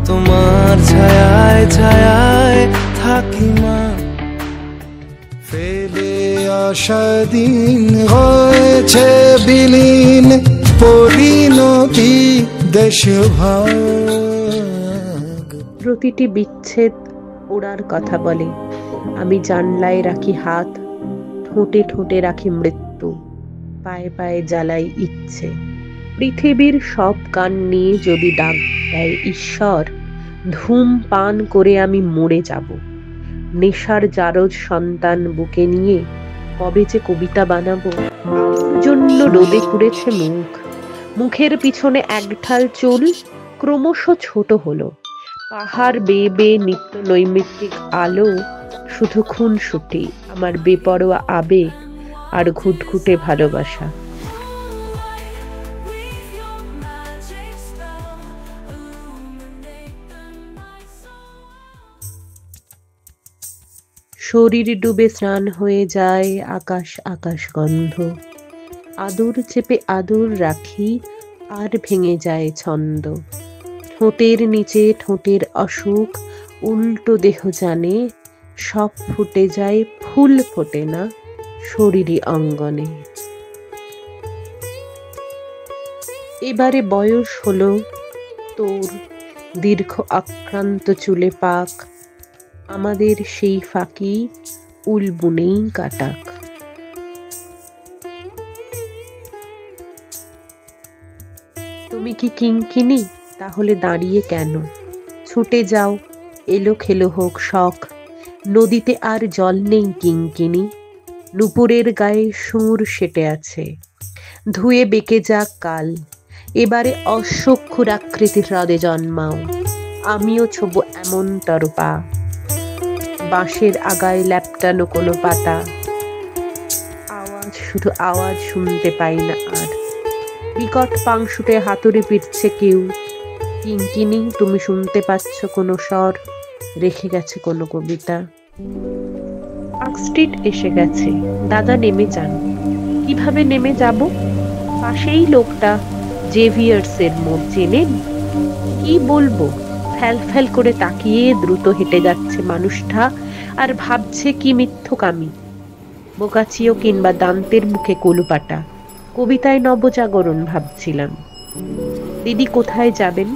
তোমার ছায়ায় ছায়ায় থাকি মা। ফেলে আসা দিন হয়েছে বিলীন, পরিণতি দেশভাগ। প্রতিটি বিচ্ছেদ ওড়ার কথা বলে। আমি জানলায় রাখি হাত, ঠোঁটে ঠোঁটে রাখি মৃত্যু, পায়ে পায়ে জ্বালাই ইচ্ছে। পৃথিবীর সব গান নিয়ে যদি ডাক দেয় ঈশ্বর, ধূমপান করে আমি মরে যাব। নেশার জারজ সন্তান বুকে নিয়ে কবে যে কবিতা বানাবো। জন্য রোদে পুড়েছে মুখ, মুখের পিছনে একঢাল চুল ক্রমশ ছোট হলো। পাহাড় বেয়ে বেয়ে নিত্য নৈমিত্তিক আলো, শুধু খুনসুটি আমার বেপরোয়া আবেগ আর ঘুটঘুটে ভালোবাসা। শরীর ডুবে স্নান হয়ে যায়, আকাশ আকাশ গন্ধ। আদর চেপে আদর রাখি, আর ভেঙে যায় ছন্দ। ঠোঁটের নিচে ঠোঁটের অসুখ, উল্টো দেহ জানে সব ফুটে যায়, ফুল ফোটে না শরীরী অঙ্গনে। এবারে বয়স হলো তোর, দীর্ঘ আক্রান্ত চুলে পাক, আমাদের সেই ফাঁকি উল বুনেই কাটাক। তুমি কি কিঙ্কিনি? তাহলে দাঁড়িয়ে কেন? ছুটে যাও, এলো খেলো হোক শখ। নদীতে আর জল নেই কিঙ্কিনি, নুপুরের গায়ে সুর সেটে আছে। ধুয়ে বেঁকে যাক কাল, এবারে অসক্ষুর আকৃতির হ্রদে জন্মাও। আমিও ছোবো এমন তরপা, বাঁশের আগায় ল্যাপটানো কোনো পাতা। আওয়াজ, শুধু আওয়াজ শুনতে পাই না আর। বিকট পাংশুটে হাতুড়ি পিটছে কেউ। কিঙ্কিনি, তুমি শুনতে পাচ্ছ কোনো স্বর? রেখে গেছে কোনো কবিতা? পার্ক স্ট্রিট এসে গেছে, দাদা নেমে যান। কিভাবে নেমে যাব? পাশেই লোকটা, জেভিয়ার্সের মোড় চেনেন? কি বলবো? ফ্যাল ফ্যাল করে তাকিয়ে দ্রুত হেঁটে যাচ্ছে মানুষটা, আর ভাবছে কি মিথ্যুকামি। বোকাচিও কিংবা দান্তের মুখে কলুপাটা, কবিতায় নবজাগরণ ভাবছিলাম। দিদি কোথায় যাবেন?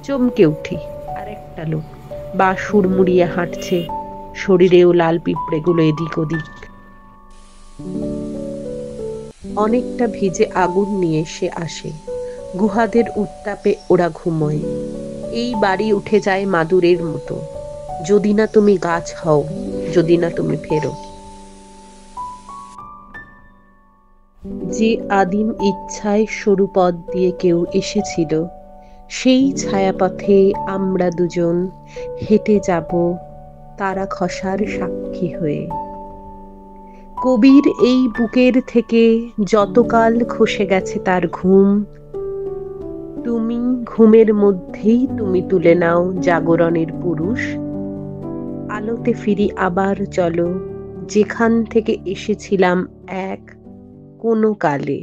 চমকে উঠি। আর একটা লোক বা সুর মুড়িয়ে হাঁটছে, শরীরেও লাল পিঁপড়েগুলো এদিক ওদিক। অনেকটা ভিজে আগুন নিয়ে সে আসে, গুহাদের উত্তাপে ওরা ঘুমোয়। এই বাড়ি উঠে যায় মাদুরের মতো, যদি না তুমি গাছ হও, যদি না তুমি ফেরো। যে আদিম ইচ্ছায় সরু পথ দিয়ে কেউ এসেছিল, সেই ছায়াপথে আমরা দুজন হেঁটে যাব তারা খসার সাক্ষী হয়ে। কবির এই বুকের থেকে যতকাল খসে গেছে তার ঘুম, তুমি ঘুমের মধ্যেই তুমি তুলে নাও জাগরণের পুরুষ। আলোতে ফিরি আবার চলো, যেখান থেকে এসেছিলাম এক কোনো কালে।